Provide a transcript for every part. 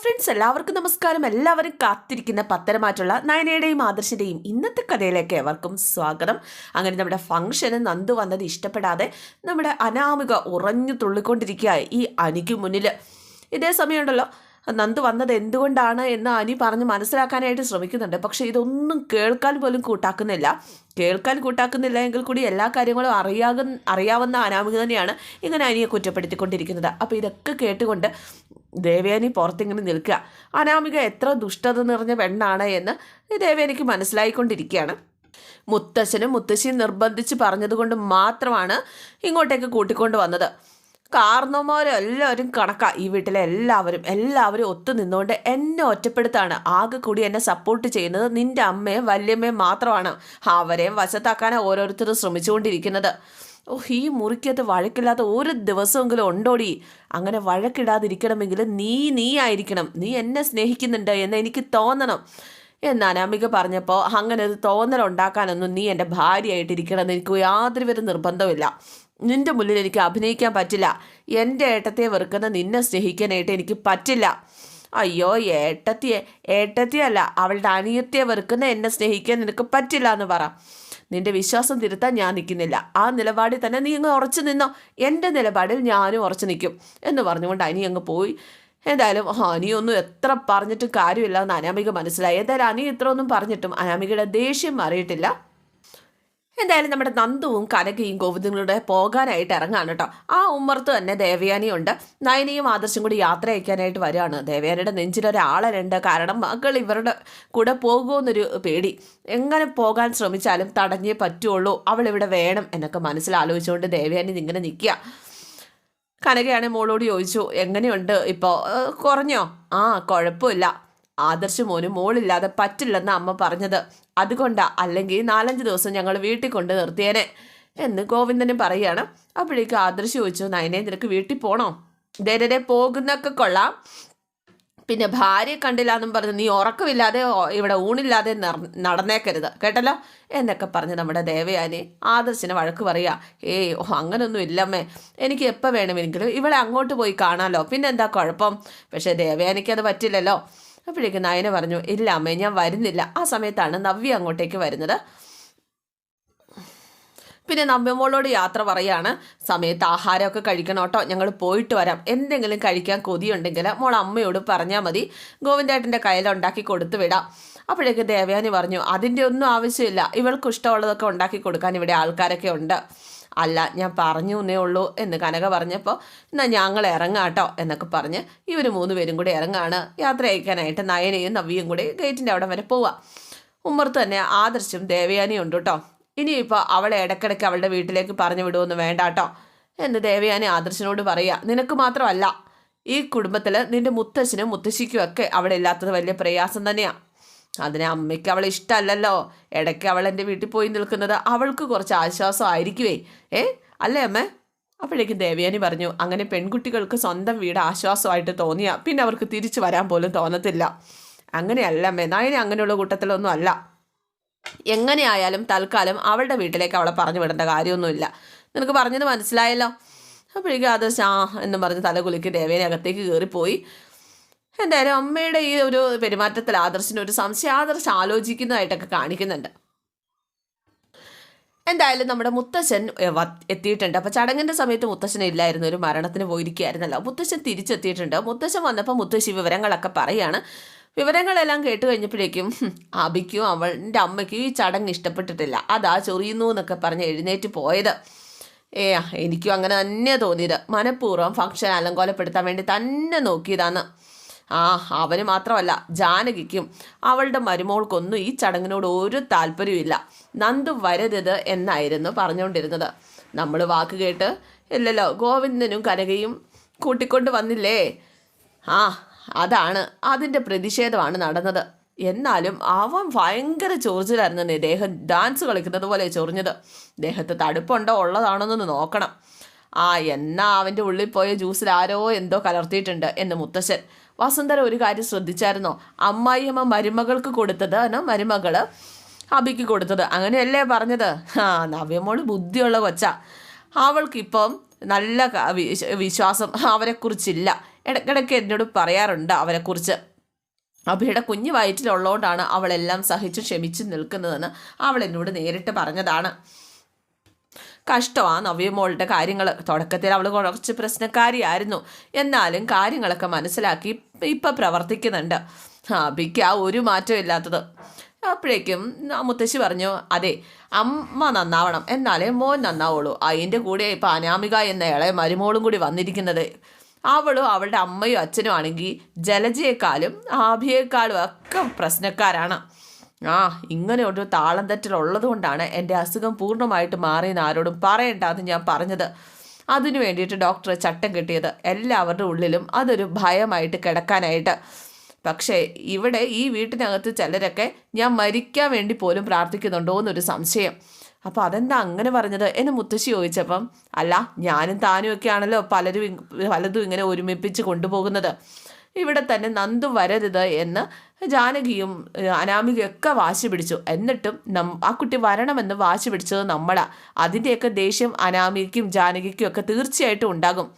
Friends എല്ലാവർക്കും നമസ്കാരം. എല്ലാവരും കാത്തിരിക്കുന്ന പത്തരമാറ്റുള്ള നയനയുടെയും ആദർശിൻ്റെയും ഇന്നത്തെ കഥയിലേക്ക് ഏവർക്കും സ്വാഗതം. അങ്ങനെ നമ്മുടെ ഫംഗ്ഷന് നന്ദു വന്നത് ഇഷ്ടപ്പെടാതെ നമ്മുടെ അനാമിക ഉറഞ്ഞു തുള്ളിക്കൊണ്ടിരിക്കുക ഈ അനിക്ക് മുന്നിൽ. ഇതേ സമയമുണ്ടല്ലോ നന്ദു വന്നത് എന്തുകൊണ്ടാണ് എന്ന് അനി പറഞ്ഞ് മനസ്സിലാക്കാനായിട്ട് ശ്രമിക്കുന്നുണ്ട്. പക്ഷേ ഇതൊന്നും കേൾക്കാൻ പോലും കൂട്ടാക്കുന്നില്ല എങ്കിൽ കൂടി എല്ലാ കാര്യങ്ങളും അറിയാവുന്ന അനാമിക തന്നെയാണ് ഇങ്ങനെ അനിയെ കുറ്റപ്പെടുത്തിക്കൊണ്ടിരിക്കുന്നത്. അപ്പോൾ ഇതൊക്കെ കേട്ടുകൊണ്ട് ദേവയാനി പുറത്തിങ്ങനെ നിൽക്കുക. അനാമിക എത്ര ദുഷ്ടത നിറഞ്ഞ പെണ്ണാണ് എന്ന് ദേവയാനിക്ക് മനസ്സിലായിക്കൊണ്ടിരിക്കുകയാണ്. മുത്തശ്ശനും മുത്തശ്ശിയും നിർബന്ധിച്ച് പറഞ്ഞതുകൊണ്ട് മാത്രമാണ് ഇങ്ങോട്ടേക്ക് കൂട്ടിക്കൊണ്ട് വന്നത്. കാരണവന്മാരെല്ലാവരും കണക്കാ. ഈ വീട്ടിലെ എല്ലാവരും ഒത്തു നിന്നുകൊണ്ട് എന്നെ ഒറ്റപ്പെടുത്താണ്. ആകെ കൂടി എന്നെ സപ്പോർട്ട് ചെയ്യുന്നത് നിൻ്റെ അമ്മയും വല്യമ്മയും മാത്രമാണ്. അവരെയും വശത്താക്കാനാണ് ഓരോരുത്തരും ശ്രമിച്ചുകൊണ്ടിരിക്കുന്നത്. ഈ മുറിക്കകത്ത് വഴക്കില്ലാത്ത ഒരു ദിവസമെങ്കിലും ഉണ്ടോടി? അങ്ങനെ വഴക്കിടാതിരിക്കണമെങ്കിൽ നീ ആയിരിക്കണം. നീ എന്നെ സ്നേഹിക്കുന്നുണ്ട് എന്ന് എനിക്ക് തോന്നണം എന്ന് അനാമിക പറഞ്ഞപ്പോൾ, അങ്ങനെ ഒരു തോന്നലുണ്ടാക്കാനൊന്നും നീ എൻ്റെ ഭാര്യയായിട്ടിരിക്കണമെന്ന് എനിക്ക് യാതൊരുവിധ നിർബന്ധമില്ല. നിൻ്റെ മുന്നിൽ എനിക്ക് അഭിനയിക്കാൻ പറ്റില്ല. എൻ്റെ ഏട്ടത്തെ വെറുക്കുന്ന നിന്നെ സ്നേഹിക്കാനായിട്ട് എനിക്ക് പറ്റില്ല. അയ്യോ, ഏട്ടത്തിയല്ല, അവളുടെ അനിയത്തിയെ വെറുക്കുന്ന എന്നെ സ്നേഹിക്കാൻ നിനക്ക് പറ്റില്ല എന്ന് പറ. നിന്റെ വിശ്വാസം തിരുത്താൻ ഞാൻ നിൽക്കുന്നില്ല. ആ നിലപാടിൽ തന്നെ നീ അങ്ങ് ഉറച്ചു നിന്നോ. എൻ്റെ നിലപാടിൽ ഞാനും ഉറച്ചു നിൽക്കും എന്ന് പറഞ്ഞുകൊണ്ട് അനി അങ്ങ് പോയി. എന്തായാലും അനിയൊന്നും എത്ര പറഞ്ഞിട്ടും കാര്യമില്ല എന്ന് അനാമിക മനസ്സിലായി. എന്തായാലും അനി ഇത്ര ഒന്നും പറഞ്ഞിട്ടും അനാമികയുടെ ദേഷ്യം മാറിയിട്ടില്ല. എന്തായാലും നമ്മുടെ നന്ദുവും കനകയും ഗോവിന്ദങ്ങളുടെ പോകാനായിട്ട് ഇറങ്ങാണ് കേട്ടോ. ആ ഉമ്മർത്ത് തന്നെ ദേവയാനിയുണ്ട്. നയനയും ആദർശം കൂടി യാത്ര അയക്കാനായിട്ട് വരികയാണ്. ദേവയാനിയുടെ നെഞ്ചിലൊരാളുണ്ട്. കാരണം മകൾ ഇവരുടെ കൂടെ പോകുമെന്നൊരു പേടി. എങ്ങനെ പോകാൻ ശ്രമിച്ചാലും തടഞ്ഞേ പറ്റുള്ളൂ, അവൾ ഇവിടെ വേണം എന്നൊക്കെ മനസ്സിലാലോചിച്ചുകൊണ്ട് ദേവയാനി ഇങ്ങനെ നിൽക്കുക. കനകയാണെങ്കിൽ മോളോട് ചോദിച്ചു, എങ്ങനെയുണ്ട് ഇപ്പോൾ, കുറഞ്ഞോ? കുഴപ്പമില്ല. ആദർശ് മോനും മോളില്ലാതെ പറ്റില്ലെന്ന് അമ്മ പറഞ്ഞത്, അതുകൊണ്ടാ. അല്ലെങ്കിൽ 4-5 ദിവസം ഞങ്ങൾ വീട്ടിൽ കൊണ്ട് നിർത്തിയേനെ എന്ന് ഗോവിന്ദനും പറയുകയാണ്. അപ്പോഴേക്കും ആദർശ് ചോദിച്ചു, നയനെ നിനക്ക് വീട്ടിൽ പോകണോ? ധൈര്യരെ പോകുന്നൊക്കെ കൊള്ളാം, പിന്നെ ഭാര്യയെ കണ്ടില്ല എന്നും പറഞ്ഞ് നീ ഉറക്കമില്ലാതെ ഇവിടെ ഊണില്ലാതെ നടന്നേക്കരുത് കേട്ടല്ലോ എന്നൊക്കെ പറഞ്ഞ് നമ്മുടെ ദേവയാനി ആദർശിനെ വഴക്ക് പറയുക. അങ്ങനൊന്നും ഇല്ലമ്മേ, എനിക്ക് എപ്പോൾ വേണമെങ്കിലും ഇവളെ അങ്ങോട്ട് പോയി കാണാമല്ലോ, പിന്നെ എന്താ കുഴപ്പം? പക്ഷേ ദേവയാനിക്ക് അത് പറ്റില്ലല്ലോ. അപ്പോഴേക്കും നയന പറഞ്ഞു, ഇല്ല അമ്മേ, ഞാൻ വരുന്നില്ല. ആ സമയത്താണ് നവ്യ അങ്ങോട്ടേക്ക് വരുന്നത്. പിന്നെ നവ്യമോളോട് യാത്ര പറയാണ്. സമയത്ത് ആഹാരമൊക്കെ കഴിക്കണം കേട്ടോ, ഞങ്ങൾ പോയിട്ട് വരാം. എന്തെങ്കിലും കഴിക്കാൻ കൊതിയുണ്ടെങ്കിൽ മോൾ അമ്മയോട് പറഞ്ഞാൽ മതി, ഗോവിന്ദേട്ടൻ്റെ കയ്യിലുണ്ടാക്കി കൊടുത്തു വിടാം. അപ്പോഴേക്ക് ദേവയാനി പറഞ്ഞു, അതിൻ്റെ ഒന്നും ആവശ്യമില്ല, ഇവൾക്ക് ഇഷ്ടമുള്ളതൊക്കെ ഉണ്ടാക്കി കൊടുക്കാൻ ഇവിടെ ആൾക്കാരൊക്കെ ഉണ്ട്. അല്ല, ഞാൻ പറഞ്ഞു എന്നേ ഉള്ളൂ എന്ന് കനക പറഞ്ഞപ്പോൾ, എന്നാൽ ഞങ്ങൾ ഇറങ്ങാം കേട്ടോ എന്നൊക്കെ പറഞ്ഞ് ഇവർ 3 പേരും കൂടി ഇറങ്ങാണ്. യാത്ര അയക്കാനായിട്ട് നയനയും നവ്യയും കൂടി ഗേറ്റിൻ്റെ അവിടെ വരെ പോവുക. ഉമ്മർത്ത് തന്നെ ആദർശും ദേവയാനിയും ഉണ്ട് കേട്ടോ. ഇനിയിപ്പോൾ അവളെ ഇടയ്ക്കിടയ്ക്ക് അവളുടെ വീട്ടിലേക്ക് പറഞ്ഞു വിടുമെന്ന് വേണ്ട കേട്ടോ എന്ന് ദേവയാനി ആദർശിനോട് പറയുക. നിനക്ക് മാത്രമല്ല, ഈ കുടുംബത്തിൽ നിൻ്റെ മുത്തശ്ശനും മുത്തശ്ശിക്കും ഒക്കെ അവിടെ ഇല്ലാത്തത് വലിയ പ്രയാസം തന്നെയാണ്. അതിനെ അമ്മയ്ക്ക് അവളെ ഇഷ്ടമല്ലല്ലോ. ഇടയ്ക്ക് അവൾ എൻ്റെ വീട്ടിൽ പോയി നിൽക്കുന്നത് അവൾക്ക് കുറച്ച് ആശ്വാസം ആയിരിക്കുവേ. അല്ലേ അമ്മേ? അപ്പോഴേക്കും ദേവയാനി പറഞ്ഞു, അങ്ങനെ പെൺകുട്ടികൾക്ക് സ്വന്തം വീട് ആശ്വാസമായിട്ട് തോന്നിയാൽ പിന്നെ അവർക്ക് തിരിച്ചു വരാൻ പോലും തോന്നത്തില്ല. അങ്ങനെയല്ല അമ്മേ, നയനെ അങ്ങനെയുള്ള കൂട്ടത്തിലൊന്നും അല്ല. എങ്ങനെയായാലും തൽക്കാലം അവളുടെ വീട്ടിലേക്ക് അവളെ പറഞ്ഞു വിടേണ്ട കാര്യമൊന്നുമില്ല. നിനക്ക് പറഞ്ഞത് മനസ്സിലായല്ലോ. അപ്പോഴേക്കും അത് എന്നും പറഞ്ഞ് തലകുലുക്കി ദേവേനെ അകത്തേക്ക് കയറിപ്പോയി. എന്തായാലും അമ്മയുടെ ഈ ഒരു പെരുമാറ്റത്തിൽ ആദർശിന് ഒരു സംശയം ആദർശ് ആലോചിക്കുന്നതായിട്ടൊക്കെ കാണിക്കുന്നുണ്ട്. എന്തായാലും നമ്മുടെ മുത്തശ്ശൻ എത്തിയിട്ടുണ്ട്. അപ്പോൾ ചടങ്ങിൻ്റെ സമയത്ത് മുത്തശ്ശൻ ഇല്ലായിരുന്നു, ഒരു മരണത്തിന് പോയിരിക്കുകയായിരുന്നല്ലോ. മുത്തശ്ശൻ തിരിച്ചെത്തിയിട്ടുണ്ട്. മുത്തശ്ശൻ വന്നപ്പോൾ മുത്തശ്ശി വിവരങ്ങളൊക്കെ പറയുകയാണ്. വിവരങ്ങളെല്ലാം കേട്ട് കഴിഞ്ഞപ്പോഴേക്കും അബിക്കും അവളുടെ അമ്മയ്ക്കും ഈ ചടങ്ങ് ഇഷ്ടപ്പെട്ടിട്ടില്ല, അതാ ചൊറിയുന്നു എന്നൊക്കെ പറഞ്ഞ് എഴുന്നേറ്റ് പോയത്. എനിക്കും അങ്ങനെ തന്നെ തോന്നിയത്. മനഃപൂർവ്വം ഫംഗ്ഷൻ അലങ്കോലപ്പെടുത്താൻ വേണ്ടി തന്നെ നോക്കിയതാണ്. അവന് മാത്രമല്ല, ജാനകിക്കും അവളുടെ മരുമോൾക്കൊന്നും ഈ ചടങ്ങിനോട് ഒരു താല്പര്യമില്ല. നന്ദു വരരുത് എന്നായിരുന്നു പറഞ്ഞുകൊണ്ടിരുന്നത്. നമ്മൾ വാക്ക് കേട്ട് ഇല്ലല്ലോ, ഗോവിന്ദനും കനകയും കൂട്ടിക്കൊണ്ട് വന്നില്ലേ, അതാണ് അതിൻ്റെ പ്രതിഷേധമാണ് നടന്നത്. എന്നാലും അവൻ ഭയങ്കര ചൊറിച്ചിലായിരുന്നു. ദേഹം ഡാൻസ് കളിക്കുന്നത് പോലെ ചൊറിഞ്ഞത്. ദേഹത്ത് തടുപ്പുണ്ടോ ഉള്ളതാണോന്നൊന്ന് നോക്കണം. എന്നാ അവൻ്റെ ഉള്ളിൽ പോയ ജ്യൂസിൽ ആരോ എന്തോ കലർത്തിയിട്ടുണ്ട് എന്ന് മുത്തശ്ശൻ. വസുന്ധര ഒരു കാര്യം ശ്രദ്ധിച്ചായിരുന്നോ? അമ്മായിയമ്മ മരുമകൾക്ക് കൊടുത്തത് മരുമകൾ അബിക്ക് കൊടുത്തത്, അങ്ങനെയല്ലേ പറഞ്ഞത്? നവ്യമോള് ബുദ്ധിയുള്ള കൊച്ച. അവൾക്കിപ്പം നല്ല വിശ്വാസം അവരെക്കുറിച്ചില്ല. ഇടയ്ക്കിടയ്ക്ക് എന്നോട് പറയാറുണ്ട് അവരെക്കുറിച്ച്. അഭിയുടെ കുഞ്ഞു വയറ്റിലുള്ളതുകൊണ്ടാണ് അവളെല്ലാം സഹിച്ചു ക്ഷമിച്ചു നിൽക്കുന്നതെന്ന് അവൾ എന്നോട് നേരിട്ട് പറഞ്ഞതാണ്. കഷ്ടമാണ് നവ്യമോളുടെ കാര്യങ്ങൾ. തുടക്കത്തിൽ അവൾ കുറച്ച് പ്രശ്നക്കാരിയായിരുന്നു, എന്നാലും കാര്യങ്ങളൊക്കെ മനസ്സിലാക്കി ഇപ്പം പ്രവർത്തിക്കുന്നുണ്ട്. അഭിക്ക് ആ ഒരു മാറ്റം ഇല്ലാത്തത്. അപ്പോഴേക്കും മുത്തശ്ശി പറഞ്ഞു, അതെ അമ്മ നന്നാവണം എന്നാലേ മോൻ നന്നാവുള്ളൂ. അതിൻ്റെ കൂടെ ഇപ്പം അനാമിക എന്ന ഇളയ മരുമോളും കൂടി വന്നിരിക്കുന്നത്. അവളും അവളുടെ അമ്മയും അച്ഛനും ആണെങ്കിൽ ജലജയെക്കാളും ആഭിയേക്കാളും ഒക്കെ പ്രശ്നക്കാരാണ്. ഇങ്ങനെ ഒരു താളം തെറ്റലുള്ളത് കൊണ്ടാണ് എൻ്റെ അസുഖം പൂർണ്ണമായിട്ട് മാറിയെന്ന് ആരോടും പറയണ്ടെന്ന് ഞാൻ പറഞ്ഞത്. അതിനു വേണ്ടിയിട്ട് ഡോക്ടറെ ചട്ടം കെട്ടിയത്. എല്ലാവരുടെ ഉള്ളിലും അതൊരു ഭയമായിട്ട് കിടക്കാനായിട്ട്. പക്ഷേ ഇവിടെ ഈ വീട്ടിനകത്ത് ചിലരൊക്കെ ഞാൻ മരിക്കാൻ വേണ്ടി പോലും പ്രാർത്ഥിക്കുന്നുണ്ടോ എന്നൊരു സംശയം. അപ്പോൾ അതെന്താ അങ്ങനെ പറഞ്ഞത് എന്ന് മുത്തശ്ശി ചോദിച്ചപ്പം, അല്ല ഞാനും താനും ഒക്കെ ആണല്ലോ പലതും ഇങ്ങനെ ഒരുമിപ്പിച്ച് കൊണ്ടുപോകുന്നത്. ഇവിടെ തന്നെ നന്ദു വരരുത് എന്ന് ജാനകിയും അനാമികയൊക്കെ വാശി പിടിച്ചു. എന്നിട്ടും ആ കുട്ടി വരണമെന്ന് വാശി പിടിച്ചത് നമ്മളാ. അതിൻ്റെയൊക്കെ ദേഷ്യം അനാമികയ്ക്കും ജാനകിക്കും ഒക്കെ തീർച്ചയായിട്ടും ഉണ്ടാകും.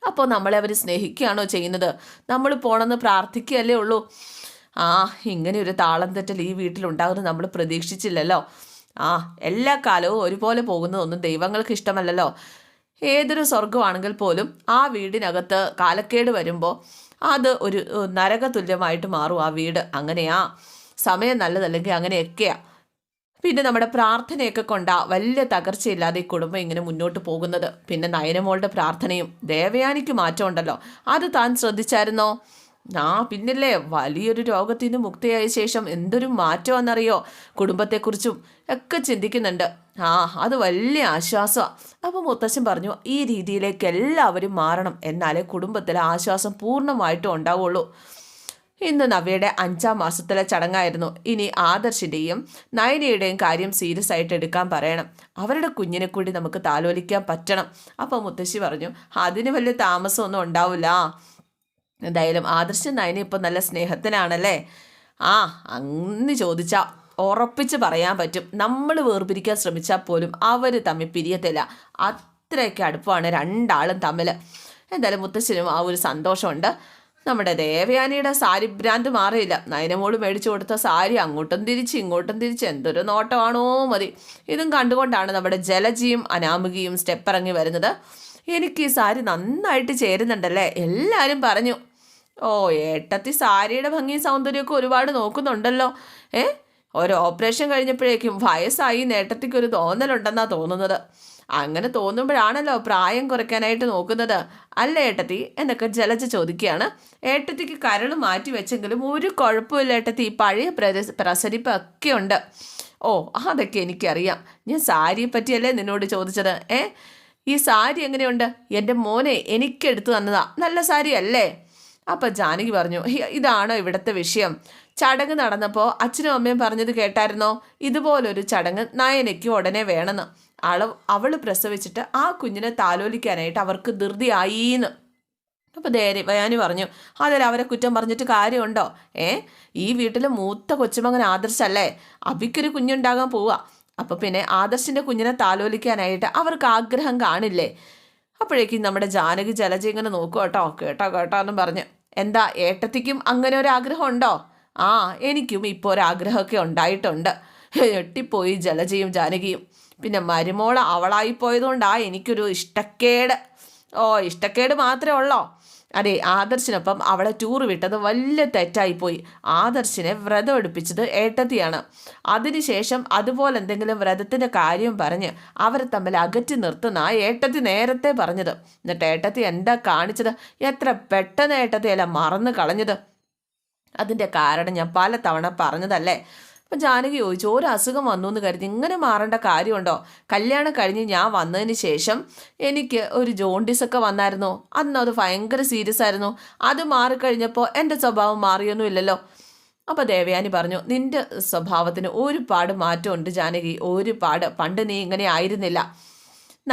അപ്പോൾ നമ്മളെ അവർ സ്നേഹിക്കുകയാണോ ചെയ്യുന്നത്? നമ്മൾ പോണെന്ന് പ്രാർത്ഥിക്കുകയല്ലേ ഉള്ളൂ. ഇങ്ങനെ ഒരു താളം തെറ്റൽ ഈ വീട്ടിലുണ്ടാകുന്നത് നമ്മൾ പ്രതീക്ഷിച്ചില്ലല്ലോ. എല്ലാ കാലവും ഒരുപോലെ പോകുന്നതൊന്നും ദൈവങ്ങൾക്ക് ഇഷ്ടമല്ലല്ലോ. ഏതൊരു സ്വർഗമാണെങ്കിൽ പോലും ആ വീടിനകത്ത് കാലക്കേട് വരുമ്പോൾ അത് ഒരു നരകതുല്യമായിട്ട് മാറും ആ വീട്. അങ്ങനെയാ, സമയം നല്ലതല്ലെങ്കിൽ അങ്ങനെയൊക്കെയാ. പിന്നെ നമ്മുടെ പ്രാർത്ഥനയൊക്കെ കൊണ്ടാ വലിയ തകർച്ചയില്ലാതെ ഈ കുടുംബം ഇങ്ങനെ മുന്നോട്ട് പോകുന്നത്. പിന്നെ നയനമോളുടെ പ്രാർത്ഥനയും ദേവയാനിക്ക് മാറ്റമുണ്ടല്ലോ, അത് താൻ ശ്രദ്ധിച്ചായിരുന്നോ? പിന്നില്ലേ, വലിയൊരു രോഗത്തിൽ നിന്ന് മുക്തിയായ ശേഷം എന്തൊരു മാറ്റമാണെന്നറിയോ. കുടുംബത്തെക്കുറിച്ചും ഒക്കെ ചിന്തിക്കുന്നുണ്ട്. അത് വലിയ ആശ്വാസമാണ്. അപ്പോൾ മുത്തശ്ശൻ പറഞ്ഞു, ഈ രീതിയിലേക്ക് എല്ലാവരും മാറണം, എന്നാലേ കുടുംബത്തിലെ ആശ്വാസം പൂർണ്ണമായിട്ടും ഉണ്ടാവുള്ളൂ. ഇന്ന് നവ്യയുടെ 5ാം മാസത്തിലെ ചടങ്ങായിരുന്നു. ഇനി ആദർശിൻ്റെയും നയനയുടെയും കാര്യം സീരിയസ് ആയിട്ട് എടുക്കാൻ പറയണം. അവരുടെ കുഞ്ഞിനെ കൂടി നമുക്ക് താലോലിക്കാൻ പറ്റണം. അപ്പോൾ മുത്തശ്ശി പറഞ്ഞു, അതിന് വലിയ താമസമൊന്നും ഉണ്ടാവില്ല. എന്തായാലും ആദർശൻ നയന ഇപ്പം നല്ല സ്നേഹത്തിനാണല്ലേ? അങ്ങ് ചോദിച്ചാൽ ഉറപ്പിച്ച് പറയാൻ പറ്റും. നമ്മൾ വേർപിരിക്കാൻ ശ്രമിച്ചാൽ പോലും അവർ തമ്മിൽ പിരിയത്തില്ല. അത്രയൊക്കെ അടുപ്പമാണ് രണ്ടാളും തമ്മിൽ. എന്തായാലും മുത്തശ്ശനും ആ ഒരു സന്തോഷമുണ്ട്. നമ്മുടെ ദേവയാനിയുടെ സാരി ബ്രാൻഡ് മാറിയില്ല. നയനമോള് മേടിച്ചു കൊടുത്ത സാരി അങ്ങോട്ടും തിരിച്ച് ഇങ്ങോട്ടും തിരിച്ച് എന്തൊരു നോട്ടമാണോ മതി. ഇതും കണ്ടുകൊണ്ടാണ് നമ്മുടെ ജലജിയും അനാമികയും സ്റ്റെപ്പ് ഇറങ്ങി വരുന്നത്. എനിക്ക് ഈ സാരി നന്നായിട്ട് ചേരുന്നുണ്ടല്ലേ എല്ലാവരും പറഞ്ഞു. ഏട്ടത്തി സാരിയുടെ ഭംഗിയും സൗന്ദര്യമൊക്കെ ഒരുപാട് നോക്കുന്നുണ്ടല്ലോ. ഒരു ഓപ്പറേഷൻ കഴിഞ്ഞപ്പോഴേക്കും വയസ്സായി നേട്ടത്തിക്കൊരു തോന്നലുണ്ടെന്നാണ് തോന്നുന്നത്. അങ്ങനെ തോന്നുമ്പോഴാണല്ലോ പ്രായം കുറയ്ക്കാനായിട്ട് നോക്കുന്നത്, അല്ലേ ഏട്ടത്തി എന്നൊക്കെ ജലജ ചോദിക്കുകയാണ്. ഏട്ടത്തിക്ക് കരൾ മാറ്റി വെച്ചെങ്കിലും ഒരു കുഴപ്പമില്ല ഏട്ടത്തി, പഴയ പ്രസരിപ്പൊക്കെ ഉണ്ട്. അതൊക്കെ എനിക്കറിയാം. ഞാൻ സാരിയെ പറ്റിയല്ലേ നിന്നോട് ചോദിച്ചത്. ഈ സാരി എങ്ങനെയുണ്ട്? എൻ്റെ മോനെ എനിക്കെടുത്തു തന്നതാ. നല്ല സാരി അല്ലേ? അപ്പം ജാനകി പറഞ്ഞു, ഇതാണോ ഇവിടുത്തെ വിഷയം? ചടങ്ങ് നടന്നപ്പോൾ അച്ഛനും അമ്മയും പറഞ്ഞത് കേട്ടായിരുന്നോ? ഇതുപോലൊരു ചടങ്ങ് നയനയ്ക്ക് ഉടനെ വേണമെന്ന്. അവൾ പ്രസവിച്ചിട്ട് ആ കുഞ്ഞിനെ താലോലിക്കാനായിട്ട് അവർക്ക് ധൃതിയായിന്ന്. അപ്പോൾ ദേവയാനി പറഞ്ഞു, അതിൽ അവരെ കുറ്റം പറഞ്ഞിട്ട് കാര്യമുണ്ടോ? ഈ വീട്ടിലെ മൂത്ത കൊച്ചുമകൻ ആദർശല്ലേ? അഭിക്കൊരു കുഞ്ഞുണ്ടാകാൻ പോവുക. അപ്പോൾ പിന്നെ ആദർശിൻ്റെ കുഞ്ഞിനെ താലോലിക്കാനായിട്ട് അവർക്ക് ആഗ്രഹം കാണില്ലേ? അപ്പോഴേക്കും നമ്മുടെ ജാനകി ജലജ ഇങ്ങനെ നോക്കുക. കേട്ടോ എന്നും പറഞ്ഞ്, എന്താ ഏട്ടത്തിക്കും അങ്ങനെ ഒരു ആഗ്രഹം ഉണ്ടോ? എനിക്കും ഇപ്പോൾ ഒരാഗ്രഹമൊക്കെ ഉണ്ടായിട്ടുണ്ട്. ഞെട്ടിപ്പോയി ജലജയും ജാനകിയും. പിന്നെ മരുമോൾ അവളായിപ്പോയതുകൊണ്ടാ എനിക്കൊരു ഇഷ്ടക്കേട്. ഇഷ്ടക്കേട് മാത്രമേ ഉള്ളോ? അതെ, ആദർശിനൊപ്പം അവളെ ടൂർ വിട്ടത് വലിയ തെറ്റായിപ്പോയി. ആദർശിനെ വ്രതം എടുപ്പിച്ചത് ഏട്ടത്തിയാണ്. അതിനുശേഷം അതുപോലെ എന്തെങ്കിലും വ്രതത്തിൻ്റെ കാര്യം പറഞ്ഞ് അവരെ തമ്മിൽ അകറ്റി നിർത്തുന്ന ഏട്ടത്തി നേരത്തെ പറഞ്ഞത്. എന്നിട്ട് ഏട്ടത്തി എന്താ കാണിച്ചത്? എത്ര പെട്ടെന്ന് ഏട്ടത്തിയെല്ലാം മറന്നു കളഞ്ഞത്. അതിൻ്റെ കാരണം ഞാൻ പല തവണ പറഞ്ഞതല്ലേ. അപ്പം ജാനകി ചോദിച്ചു, ഒരു അസുഖം വന്നു എന്ന് കരുതി ഇങ്ങനെ മാറേണ്ട കാര്യമുണ്ടോ? കല്യാണം കഴിഞ്ഞ് ഞാൻ വന്നതിന് ശേഷം എനിക്ക് ഒരു ജോണ്ടിസൊക്കെ വന്നായിരുന്നു. അന്ന് അത് ഭയങ്കര സീരിയസ് ആയിരുന്നു. അത് മാറിക്കഴിഞ്ഞപ്പോൾ എൻ്റെ സ്വഭാവം മാറിയൊന്നും ഇല്ലല്ലോ. അപ്പോൾ ദേവയാനി പറഞ്ഞു, നിൻ്റെ സ്വഭാവത്തിന് ഒരുപാട് മാറ്റമുണ്ട് ജാനകി, ഒരുപാട്. പണ്ട് നീ ഇങ്ങനെ ആയിരുന്നില്ല.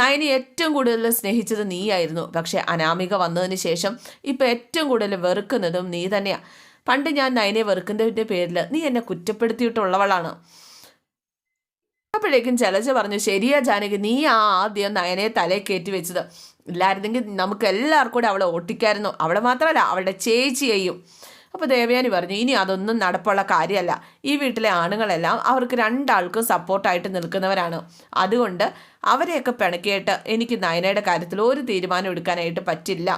നയനെ ഏറ്റവും കൂടുതൽ സ്നേഹിച്ചത് നീയായിരുന്നു. പക്ഷേ അനാമിക വന്നതിന് ശേഷം ഇപ്പം ഏറ്റവും കൂടുതൽ വെറുക്കുന്നതും നീ തന്നെയാണ്. പണ്ട് ഞാൻ നയനെ വെറുക്കുന്നതിൻ്റെ പേരിൽ നീ എന്നെ കുറ്റപ്പെടുത്തിയിട്ടുള്ളവളാണ്. അപ്പോഴേക്കും ജലജ പറഞ്ഞു, ശരിയാ ജാനകി, നീ ആദ്യം നയനെ തലേ കയറ്റി വെച്ചത്. ഇല്ലായിരുന്നെങ്കിൽ നമുക്ക് എല്ലാവർക്കും കൂടെ അവളെ ഓട്ടിക്കായിരുന്നു. അവളെ മാത്രമല്ല അവളുടെ ചേച്ചിയെയും. അപ്പോൾ ദേവയാനി പറഞ്ഞു, ഇനി അതൊന്നും നടപ്പുള്ള കാര്യമല്ല. ഈ വീട്ടിലെ ആണുങ്ങളെല്ലാം അവർക്ക് രണ്ടാൾക്കും സപ്പോർട്ടായിട്ട് നിൽക്കുന്നവരാണ്. അതുകൊണ്ട് അവരെയൊക്കെ പിണക്കിയിട്ട് എനിക്ക് നയനയുടെ കാര്യത്തിൽ ഒരു തീരുമാനം എടുക്കാനായിട്ട് പറ്റില്ല.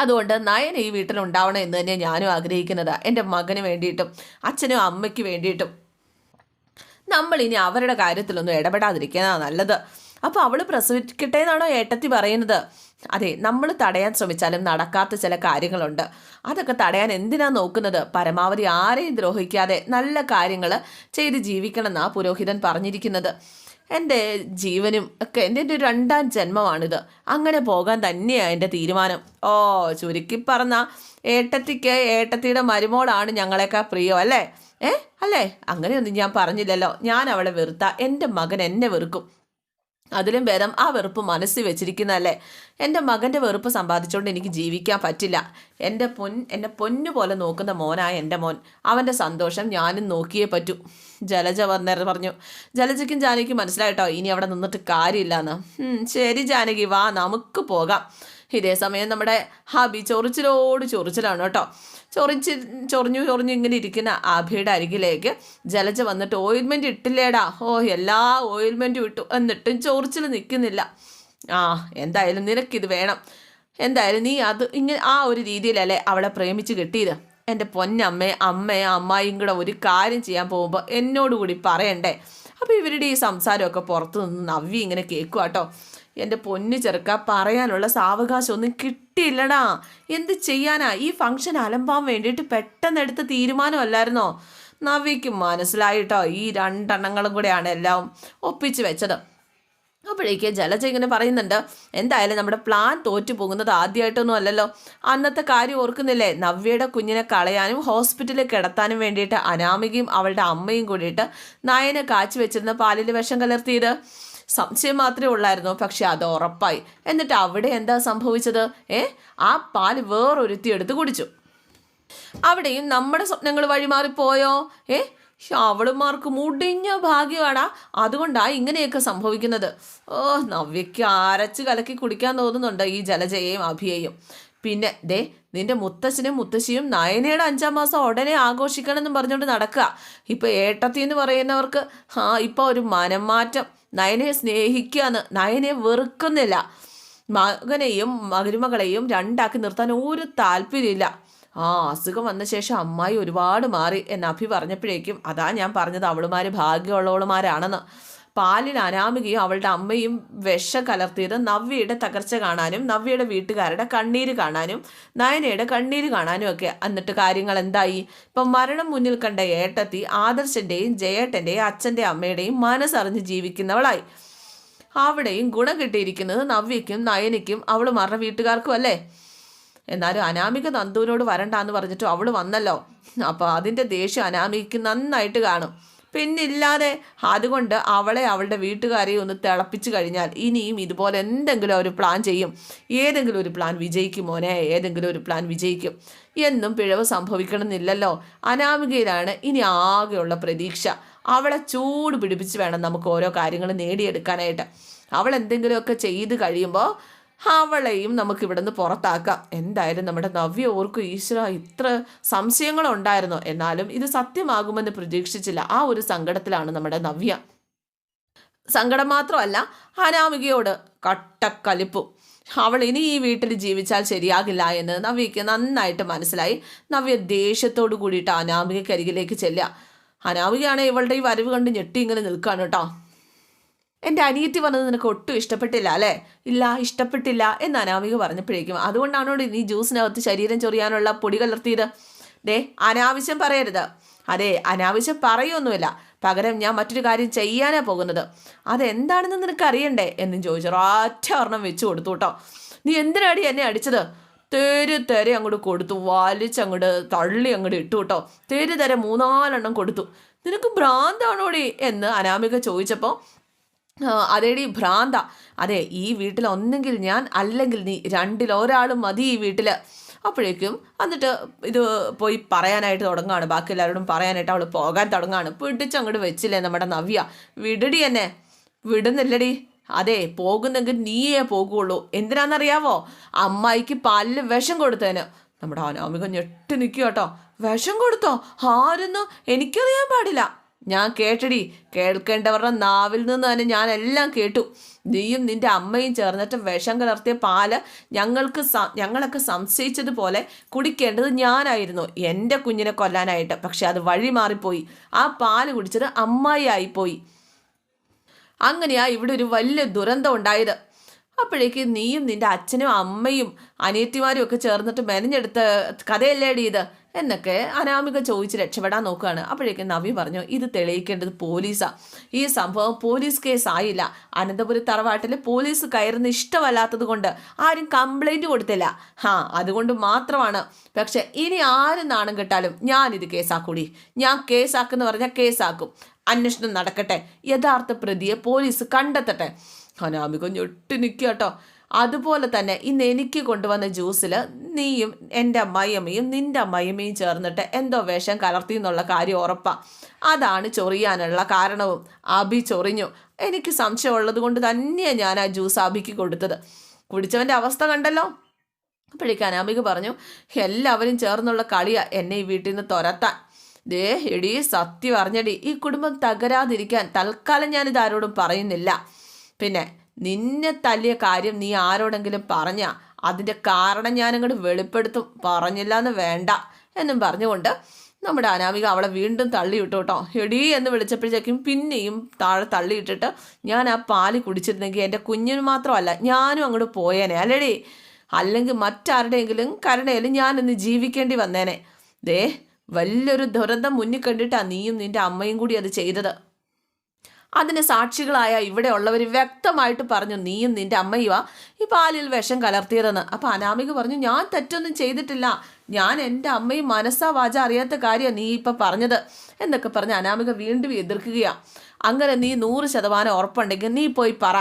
അതുകൊണ്ട് നയൻ ഈ വീട്ടിലുണ്ടാവണം എന്ന് തന്നെ ഞാനും ആഗ്രഹിക്കുന്നത്. എൻ്റെ മകന് വേണ്ടിയിട്ടും അച്ഛനും അമ്മയ്ക്ക് വേണ്ടിയിട്ടും നമ്മളിനി അവരുടെ കാര്യത്തിലൊന്നും ഇടപെടാതിരിക്കുന്നതാണ് നല്ലത്. അപ്പോൾ അവൾ പ്രസവിക്കട്ടെ എന്നാണോ ഏട്ടത്തി പറയുന്നത്? അതെ, നമ്മൾ തടയാൻ ശ്രമിച്ചാലും നടക്കാത്ത ചില കാര്യങ്ങളുണ്ട്. അതൊക്കെ തടയാൻ എന്തിനാ നോക്കുന്നത്? പരമാവധി ആരെയും ദ്രോഹിക്കാതെ നല്ല കാര്യങ്ങൾ ചെയ്ത് ജീവിക്കണം എന്നാ പുരോഹിതൻ പറഞ്ഞിരിക്കുന്നത്. എൻ്റെ ജീവനും ഒക്കെ എൻ്റെ ഒരു രണ്ടാം ജന്മമാണിത്. അങ്ങനെ പോകാൻ തന്നെയാണ് എൻ്റെ തീരുമാനം. ചുരുക്കി പറഞ്ഞ ഏട്ടത്തിക്ക് ഏട്ടത്തിയുടെ മരുമോളാണ് ഞങ്ങളെക്കാൾ പ്രിയം അല്ലേ? അല്ലേ? അങ്ങനെയൊന്നും ഞാൻ പറഞ്ഞില്ലല്ലോ. ഞാൻ അവളെ വെറുത്ത എൻ്റെ മകൻ എന്നെ വെറുക്കും. അതിലും ഭേദം ആ വെറുപ്പ് മനസ്സിൽ വെച്ചിരിക്കുന്നതല്ലേ. എൻ്റെ മകൻ്റെ വെറുപ്പ് സമ്പാദിച്ചുകൊണ്ട് എനിക്ക് ജീവിക്കാൻ പറ്റില്ല. എന്നെ പൊന്നു പോലെ നോക്കുന്ന മോനായ എൻ്റെ മോൻ, അവൻ്റെ സന്തോഷം ഞാനും നോക്കിയേ പറ്റൂ. ജലജ വന്നേരം പറഞ്ഞു. ജലജയ്ക്കും ജാനകിക്കും മനസ്സിലായിട്ടോ ഇനി അവിടെ നിന്നിട്ട് കാര്യമില്ലാന്ന്. ശരി ജാനകി, വാ നമുക്ക് പോകാം. ഇതേ സമയം നമ്മുടെ ഹാബി ചൊറിച്ചിലാണ് കേട്ടോ. ചൊറിഞ്ഞു ഇങ്ങനെ ഇരിക്കുന്ന ആഭിയുടെ അരികിലേക്ക് ജലജ വന്നിട്ട്, ഓയിൽമെൻറ്റ് ഇട്ടില്ലേടാ? എല്ലാ ഓയിൽമെൻറ്റും ഇട്ടു, എന്നിട്ടും ചൊറിച്ചിൽ നിൽക്കുന്നില്ല. എന്തായാലും നിനക്കിത് വേണം. എന്തായാലും നീ അത് ഇങ്ങനെ ആ ഒരു രീതിയിലല്ലേ അവളെ പ്രേമിച്ച് കിട്ടിയത്. എൻ്റെ അമ്മയും അമ്മായിയും കൂടെ ഒരു കാര്യം ചെയ്യാൻ പോകുമ്പോൾ എന്നോടുകൂടി പറയണ്ടേ? അപ്പോൾ ഇവരുടെ ഈ സംസാരമൊക്കെ പുറത്തു നിന്ന് നവ്യ ഇങ്ങനെ കേൾക്കുക കേട്ടോ. എൻ്റെ പൊന്നു ചെറുക്ക, പറയാനുള്ള സാവകാശം ഒന്നും കിട്ടിയില്ലടാ. എന്ത് ചെയ്യാനാ? ഈ ഫംഗ്ഷൻ അലമ്പാൻ വേണ്ടിയിട്ട് പെട്ടെന്ന് എടുത്ത തീരുമാനമല്ലായിരുന്നോ? നവ്യയ്ക്ക് മനസ്സിലായിട്ടോ ഈ രണ്ടെണ്ണങ്ങളും കൂടെയാണ് എല്ലാം ഒപ്പിച്ച് വെച്ചത്. അപ്പോഴേക്ക് ജലജ ഇങ്ങനെ പറയുന്നുണ്ട്, എന്തായാലും നമ്മുടെ പ്ലാൻ തോറ്റു പോകുന്നത് ആദ്യമായിട്ടൊന്നും അല്ലല്ലോ. അന്നത്തെ കാര്യം ഓർക്കുന്നില്ലേ? നവ്യയുടെ കുഞ്ഞിനെ കളയാനും ഹോസ്പിറ്റലിൽ കിടത്താനും വേണ്ടിയിട്ട് അനാമികയും അവളുടെ അമ്മയും കൂടിയിട്ട് നയനെ കാച്ചി വെച്ചിരുന്ന പാലിൽ വിഷം കലർത്തിയത്. സംശയം മാത്രമേ ഉള്ളായിരുന്നു, പക്ഷെ അത് ഉറപ്പായി. എന്നിട്ട് അവിടെ എന്താ സംഭവിച്ചത്? ആ പാല് വേറൊരുത്തി എടുത്ത് കുടിച്ചു. അവിടെയും നമ്മുടെ സ്വപ്നങ്ങൾ വഴിമാറിപ്പോയോ? അവളുമാർക്ക് മുടിഞ്ഞ ഭാഗ്യമാടാ. അതുകൊണ്ടാണ് ഇങ്ങനെയൊക്കെ സംഭവിക്കുന്നത്. നവ്യയ്ക്ക് അരച്ച് കലക്കി കുടിക്കാൻ തോന്നുന്നുണ്ട് ഈ ജലജയെയും അഭിയെയും. പിന്നെ നിന്റെ മുത്തശ്ശനും മുത്തശ്ശിയും നയനയുടെ 5ാം മാസം ഉടനെ ആഘോഷിക്കണം എന്നും പറഞ്ഞുകൊണ്ട് നടക്കുക. ഇപ്പം ഏട്ടത്തി എന്ന് പറയുന്നവർക്ക് ഇപ്പം ഒരു മനം മാറ്റം. നയനയെ സ്നേഹിക്കുകയെന്ന്, നയനയെ വെറുക്കുന്നില്ല. മകനെയും മരുമകളെയും രണ്ടാക്കി നിർത്താൻ ഒരു താല്പര്യമില്ല. അസുഖം വന്ന ശേഷം അമ്മായി ഒരുപാട് മാറി എന്ന് അഭി പറഞ്ഞപ്പോഴേക്കും അതാ ഞാൻ പറഞ്ഞത് അവളുമാർ ഭാഗ്യമുള്ളവളുമാരാണെന്ന്. പാലിൽ അനാമികയും അവളുടെ അമ്മയും വിഷം കലർത്തിയത് നവ്യയുടെ തകർച്ച കാണാനും നവ്യയുടെ വീട്ടുകാരുടെ കണ്ണീര് കാണാനും നയനയുടെ കണ്ണീര് കാണാനും ഒക്കെ. എന്നിട്ട് കാര്യങ്ങൾ എന്തായി? ഇപ്പം മരണം മുന്നിൽ കണ്ട ഏട്ടത്തി ആദർശൻ്റെയും ജയേട്ടൻ്റെയും അച്ഛൻ്റെ അമ്മയുടെയും മനസ്സറിഞ്ഞ് ജീവിക്കുന്നവളായി. അവിടെയും ഗുണം കിട്ടിയിരിക്കുന്നത് നവ്യയ്ക്കും നയനയ്ക്കും അവളുമാരുടെ വീട്ടുകാർക്കും അല്ലേ? എന്നാലും അനാമിക നന്ദുവിനോട് വരണ്ടാന്ന് പറഞ്ഞിട്ട് അവൾ വന്നല്ലോ. അപ്പോൾ അതിൻ്റെ ദേഷ്യം അനാമികയ്ക്ക് നന്നായിട്ട് കാണും. പിന്നില്ലാതെ. അതുകൊണ്ട് അവളെ അവളുടെ വീട്ടുകാരെയും ഒന്ന് തിളപ്പിച്ചു കഴിഞ്ഞാൽ ഇനിയും ഇതുപോലെ എന്തെങ്കിലും ഒരു പ്ലാൻ ചെയ്യും. ഏതെങ്കിലും ഒരു പ്ലാൻ വിജയിക്കും മോനെ, ഏതെങ്കിലും ഒരു പ്ലാൻ വിജയിക്കും. എന്നും പിഴവ് സംഭവിക്കണമെന്നില്ലല്ലോ. അനാമികയിലാണ് ഇനി ആകെയുള്ള പ്രതീക്ഷ. അവളെ ചൂട് പിടിപ്പിച്ച് വേണം നമുക്ക് ഓരോ കാര്യങ്ങൾ നേടിയെടുക്കാനായിട്ട്. അവൾ എന്തെങ്കിലുമൊക്കെ ചെയ്ത് കഴിയുമ്പോൾ അവളെയും നമുക്ക് ഇവിടെ നിന്ന് പുറത്താക്കാം. എന്തായാലും നമ്മുടെ നവ്യ ഓർക്കും, ഈശ്വര ഇത്ര സംശയങ്ങളുണ്ടായിരുന്നു, എന്നാലും ഇത് സത്യമാകുമെന്ന് പ്രതീക്ഷിച്ചില്ല. ആ ഒരു സങ്കടത്തിലാണ് നമ്മുടെ നവ്യ. സങ്കടം മാത്രമല്ല, അനാമികയോട് കട്ടക്കലിപ്പും. അവൾ ഇനി ഈ വീട്ടിൽ ജീവിച്ചാൽ ശരിയാകില്ല എന്ന് നവ്യയ്ക്ക് നന്നായിട്ട് മനസ്സിലായി. നവ്യ ദേഷ്യത്തോടു കൂടിയിട്ട് അനാമികയ്ക്കരികിലേക്ക് ചെല്ലുക. അനാമികയാണെങ്കിൽ ഇവളുടെ ഈ വരവ് കണ്ട് ഞെട്ടി ഇങ്ങനെ നിൽക്കുകയാണ് കേട്ടോ. എൻ്റെ അനിയത്തി വന്നത് നിനക്ക് ഒട്ടും ഇഷ്ടപ്പെട്ടില്ല അല്ലേ? ഇല്ല, ഇഷ്ടപ്പെട്ടില്ല എന്ന് അനാമിക പറഞ്ഞപ്പോഴേക്കും, അതുകൊണ്ടാണോ നീ ജ്യൂസിനകത്ത് ശരീരം ചൊറിയാനുള്ള പൊടി കലർത്തിയത്? അനാവശ്യം പറയരുത്. അതെ, അനാവശ്യം പറയൊന്നുമില്ല. പകരം ഞാൻ മറ്റൊരു കാര്യം ചെയ്യാനാ പോകുന്നത്. അതെന്താണെന്ന് നിനക്ക് അറിയണ്ടേ എന്നും ചോദിച്ചു. ഒറ്റ ഒരെണ്ണം വെച്ച് കൊടുത്തു കേട്ടോ. നീ എന്തിനാടി എന്നെ അടിച്ചത്? തെര അങ്ങോട്ട് കൊടുത്തു, വലിച്ചങ്ങോട്ട് തള്ളി അങ്ങോട്ട് ഇട്ടു കേട്ടോ. തെര 3-4 കൊടുത്തു. നിനക്ക് ഭ്രാന്താണോടി എന്ന് അനാമിക ചോദിച്ചപ്പോൾ, അതേടി ഭ്രാന്ത. അതെ, ഈ വീട്ടിൽ ഒന്നെങ്കിൽ ഞാൻ അല്ലെങ്കിൽ നീ, രണ്ടിലൊരാളും മതി ഈ വീട്ടിൽ. അപ്പോഴേക്കും എന്നിട്ട് ഇത് പോയി പറയാനായിട്ട് തുടങ്ങുകയാണ്, ബാക്കി എല്ലാവരോടും പറയാനായിട്ട് അവൾ പോകാൻ തുടങ്ങുകയാണ്. പിടിച്ചങ്ങോട്ട് വെച്ചില്ലേ നമ്മുടെ നവ്യ, വിടടി എന്നെ. വിടുന്നില്ലടി. അതെ, പോകുന്നെങ്കിൽ നീയേ പോകുള്ളൂ. എന്തിനാണെന്നറിയാവോ? അമ്മായിക്ക് പാലിൽ വിഷം കൊടുത്തതിന്. നമ്മുടെ അനാമിക ഞെട്ടി നിൽക്കുക കേട്ടോ. വിഷം കൊടുത്തോ? ആരെന്ന് എനിക്കറിയാൻ പാടില്ല. ഞാൻ കേട്ടടി, കേൾക്കേണ്ടവരുടെ നാവിൽ നിന്ന് തന്നെ ഞാൻ എല്ലാം കേട്ടു. നീയും നിന്റെ അമ്മയും ചേർന്നിട്ട് വിഷം കലർത്തിയ പാല് ഞങ്ങളൊക്കെ സംശയിച്ചതുപോലെ കുടിക്കേണ്ടത് ഞാനായിരുന്നു, എൻ്റെ കുഞ്ഞിനെ കൊല്ലാനായിട്ട്. പക്ഷെ അത് വഴി മാറിപ്പോയി. ആ പാല് കുടിച്ചത് അമ്മായി ആയിപ്പോയി. അങ്ങനെയാ ഇവിടെ ഒരു വലിയ ദുരന്തം ഉണ്ടായത്. അപ്പോഴേക്ക് നീയും നിന്റെ അച്ഛനും അമ്മയും അനിയത്തിമാരും ഒക്കെ ചേർന്നിട്ട് മെനഞ്ഞെടുത്ത കഥയല്ലേടി ഇത് എന്നൊക്കെ അനാമിക ചോദിച്ച് രക്ഷപ്പെടാൻ നോക്കുകയാണ്. അപ്പോഴേക്കും നവി പറഞ്ഞു, ഇത് തെളിയിക്കേണ്ടത് പോലീസാണ്. ഈ സംഭവം പോലീസ് കേസ് ആയില്ല. അനന്തപുരം തറവാട്ടിൽ പോലീസ് കയറുന്ന ഇഷ്ടമല്ലാത്തത് കൊണ്ട് ആരും കംപ്ലൈൻറ്റ് കൊടുത്തില്ല. അതുകൊണ്ട് മാത്രമാണ്. പക്ഷെ ഇനി ആരും നാണം കെട്ടാലും ഞാനിത് കേസാക്കൂടി. ഞാൻ കേസാക്കുന്ന പറഞ്ഞാൽ കേസാക്കും. അന്വേഷണം നടക്കട്ടെ, യഥാർത്ഥ പ്രതിയെ പോലീസ് കണ്ടെത്തട്ടെ. അനാമിക ഞൊട്ടി നിൽക്കുക കേട്ടോ. അതുപോലെ തന്നെ ഇന്ന് എനിക്ക് കൊണ്ടുവന്ന ജ്യൂസിൽ നീയും എൻ്റെ അമ്മായിയമ്മയും നിൻ്റെ അമ്മായിയമ്മയും ചേർന്നിട്ട് എന്തോ വിഷം കലർത്തി എന്നുള്ള കാര്യം ഉറപ്പാണ്. അതാണ് ചൊറിയാനുള്ള കാരണവും. അബി ചൊറിഞ്ഞു. എനിക്ക് സംശയമുള്ളത് കൊണ്ട് തന്നെയാണ് ഞാൻ ആ ജ്യൂസ് അബിക്ക് കൊടുത്തത്. കുടിച്ചവൻ്റെ അവസ്ഥ കണ്ടല്ലോ. അപ്പോഴേക്കും അനാമിക പറഞ്ഞു, എല്ലാവരും ചേർന്നുള്ള കളിയാണ് എന്നെ ഈ വീട്ടിൽ നിന്ന് തുരത്താൻ. ദേ എടി, സത്യം അറിഞ്ഞടി, ഈ കുടുംബം തകരാതിരിക്കാൻ തൽക്കാലം ഞാനിത് ആരോടും പറയുന്നില്ല. പിന്നെ നിന്നെ തല്ലിയ കാര്യം നീ ആരോടെങ്കിലും പറഞ്ഞാൽ അതിൻ്റെ കാരണം ഞാനങ്ങോട്ട് വെളിപ്പെടുത്തും. പറഞ്ഞില്ല എന്ന് വേണ്ട എന്നും പറഞ്ഞുകൊണ്ട് നമ്മുടെ അനാമിക അവളെ വീണ്ടും തള്ളിയിട്ടു കേട്ടോ. എടീ എന്ന് വിളിച്ചപ്പോഴത്തേക്കും പിന്നെയും താഴെ തള്ളിയിട്ടിട്ട്, ഞാൻ ആ പാല് കുടിച്ചിരുന്നെങ്കിൽ എൻ്റെ കുഞ്ഞിന് മാത്രമല്ല ഞാനും അങ്ങോട്ട് പോയേനെ അല്ലേടി. അല്ലെങ്കിൽ മറ്റാരുടെയെങ്കിലും കരുണയിലും ഞാനിന്ന് ജീവിക്കേണ്ടി വന്നേനെ. ദേ വലിയൊരു ദുരന്തം മുന്നിൽ കണ്ടിട്ടാണ് നീയും നിൻ്റെ അമ്മയും കൂടി അത് ചെയ്തത്. അതിന് സാക്ഷികളായ ഇവിടെ ഉള്ളവർ വ്യക്തമായിട്ട് പറഞ്ഞു നീയും നിൻ്റെ അമ്മയുവാ ഈ പാലിൽ വിഷം കലർത്തിയതെന്ന്. അപ്പോൾ അനാമിക പറഞ്ഞു, ഞാൻ തെറ്റൊന്നും ചെയ്തിട്ടില്ല, ഞാൻ എൻ്റെ അമ്മയും മനസ്സാ വാച അറിയാത്ത കാര്യമാണ് നീ ഇപ്പം പറഞ്ഞത് എന്നൊക്കെ പറഞ്ഞ് അനാമിക വീണ്ടും എതിർക്കുകയാണ്. അങ്ങനെ നീ 100% ഉറപ്പുണ്ടെങ്കിൽ നീ പോയി പറ.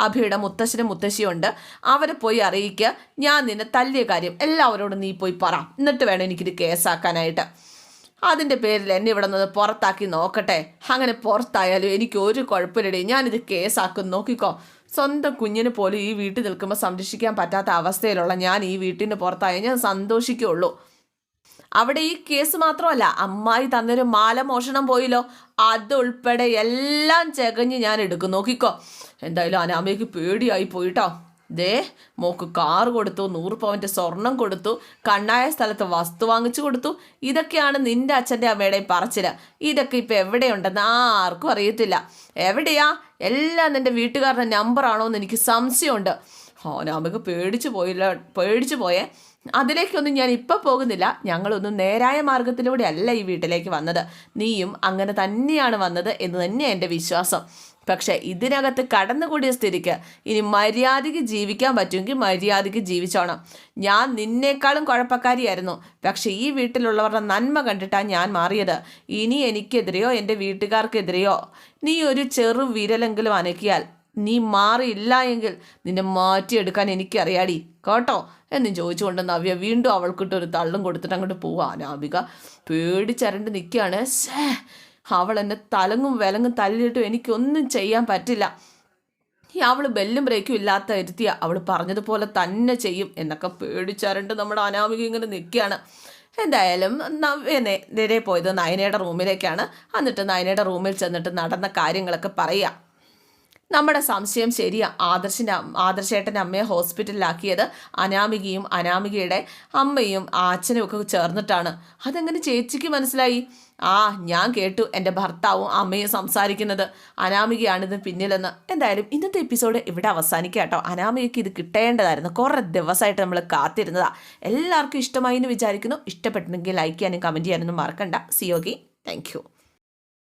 അഭിയുടെ മുത്തശ്ശനും മുത്തശ്ശിയുണ്ട്, അവരെ പോയി അറിയിക്കുക. ഞാൻ നിന്നെ തല്ലിയ കാര്യം എല്ലാവരോടും നീ പോയി പറ. എന്നിട്ട് വേണം എനിക്കിത് കേസാക്കാനായിട്ട്. അതിൻ്റെ പേരിൽ എന്നെ ഇവിടെ നിന്ന് പുറത്താക്കി നോക്കട്ടെ. അങ്ങനെ പുറത്തായാലും എനിക്ക് ഒരു കുഴപ്പമില്ലടി, ഞാനിത് കേസാക്കും. നോക്കിക്കോ, സ്വന്തം കുഞ്ഞിന് പോലും ഈ വീട്ടിൽ നിൽക്കുമ്പോൾ സംരക്ഷിക്കാൻ പറ്റാത്ത അവസ്ഥയിലുള്ള ഞാൻ ഈ വീട്ടിന് പുറത്തായാൽ ഞാൻ സന്തോഷിക്കുകയുള്ളൂ. അവിടെ ഈ കേസ് മാത്രമല്ല, അമ്മായി തന്നൊരു മാല മോഷണം പോയില്ലോ, അതുൾപ്പെടെ എല്ലാം ചകഞ്ഞ് ഞാൻ എടുക്കും. നോക്കിക്കോ. എന്തായാലും അനാമയ്ക്ക് പേടിയായി പോയിട്ടോ. ദേ മോക്ക് കാറ് കൊടുത്തു, 100 പവൻ്റെ സ്വർണം കൊടുത്തു, കണ്ണായ സ്ഥലത്ത് വസ്തു വാങ്ങിച്ചു കൊടുത്തു. ഇതൊക്കെയാണ് നിൻ്റെ അച്ഛൻ്റെ അമ്മയുടെയും പറച്ചില്. ഇതൊക്കെ ഇപ്പം എവിടെയുണ്ടെന്ന് ആർക്കും അറിയത്തില്ല. എവിടെയാ? എല്ലാം നിൻ്റെ വീട്ടുകാരുടെ നമ്പറാണോ എന്ന് എനിക്ക് സംശയമുണ്ട്. നമുക്ക് പേടിച്ചു പോയേ. അതിലേക്കൊന്നും ഞാൻ ഇപ്പം പോകുന്നില്ല. ഞങ്ങളൊന്നും നേരായ മാർഗത്തിലൂടെ അല്ല ഈ വീട്ടിലേക്ക് വന്നത്. നീയും അങ്ങനെ തന്നെയാണ് വന്നത് എന്ന് തന്നെയാണ് എൻ്റെ വിശ്വാസം. പക്ഷേ ഇതിനകത്ത് കടന്നുകൂടിയ സ്ഥിതിക്ക് ഇനി മര്യാദയ്ക്ക് ജീവിക്കാൻ പറ്റുമെങ്കിൽ മര്യാദയ്ക്ക് ജീവിച്ചോണം. ഞാൻ നിന്നേക്കാളും കുഴപ്പക്കാരിയായിരുന്നു, പക്ഷേ ഈ വീട്ടിലുള്ളവരുടെ നന്മ കണ്ടിട്ടാണ് ഞാൻ മാറിയത്. ഇനി എനിക്കെതിരെയോ എൻ്റെ വീട്ടുകാർക്കെതിരെയോ നീ ഒരു ചെറു വിരലെങ്കിലും അനക്കിയാൽ, നീ മാറിയില്ല എങ്കിൽ നിന്നെ മാറ്റിയെടുക്കാൻ എനിക്കറിയാടി കേട്ടോ എന്ന് ചോദിച്ചുകൊണ്ട് നവ്യ വീണ്ടും അവൾക്കിട്ടൊരു തള്ളും കൊടുത്തിട്ട് അങ്ങോട്ട് പോവാ. അനാമിക പേടിച്ചരണ്ട് നിൽക്കുകയാണ്. അവൾ എന്നെ തലങ്ങും വിലങ്ങും തല്ലിയിട്ടും എനിക്കൊന്നും ചെയ്യാൻ പറ്റില്ല. അവൾ ബെല്ലും ബ്രേക്കും ഇല്ലാത്ത ഇരുത്തിയ അവൾ പറഞ്ഞതുപോലെ തന്നെ ചെയ്യും എന്നൊക്കെ പേടിച്ചരണ്ട് നമ്മുടെ അനാമിക ഇങ്ങനെ നിൽക്കുകയാണ്. എന്തായാലും നേരെ പോയത് നയനയുടെ റൂമിലേക്കാണ്. എന്നിട്ട് നയനയുടെ റൂമിൽ ചെന്നിട്ട് നടന്ന കാര്യങ്ങളൊക്കെ പറയുക. നമ്മുടെ സംശയം ശരിയാ, ആദർശേട്ടൻ്റെ അമ്മയെ ഹോസ്പിറ്റലിലാക്കിയത് അനാമികയും അനാമികയുടെ അമ്മയും അച്ഛനും ഒക്കെ ചേർന്നിട്ടാണ്. അതെങ്ങനെ ചേച്ചിക്ക് മനസ്സിലായി? ഞാൻ കേട്ടു എൻ്റെ ഭർത്താവും അമ്മയും സംസാരിക്കുന്നത്. അനാമികയാണിത് പിന്നിലെന്ന്. എന്തായാലും ഇന്നത്തെ എപ്പിസോഡ് ഇവിടെ അവസാനിക്കുക കേട്ടോ. അനാമികയ്ക്ക് ഇത് കിട്ടേണ്ടതായിരുന്നു. കുറേ ദിവസമായിട്ട് നമ്മൾ കാത്തിരുന്നതാണ്. എല്ലാവർക്കും ഇഷ്ടമായി എന്ന് വിചാരിക്കുന്നു. ഇഷ്ടപ്പെട്ടെങ്കിൽ ലൈക്ക് ചെയ്യാനും കമൻറ്റ് ചെയ്യാനൊന്നും മറക്കണ്ട. സിയോഗി, താങ്ക് യു.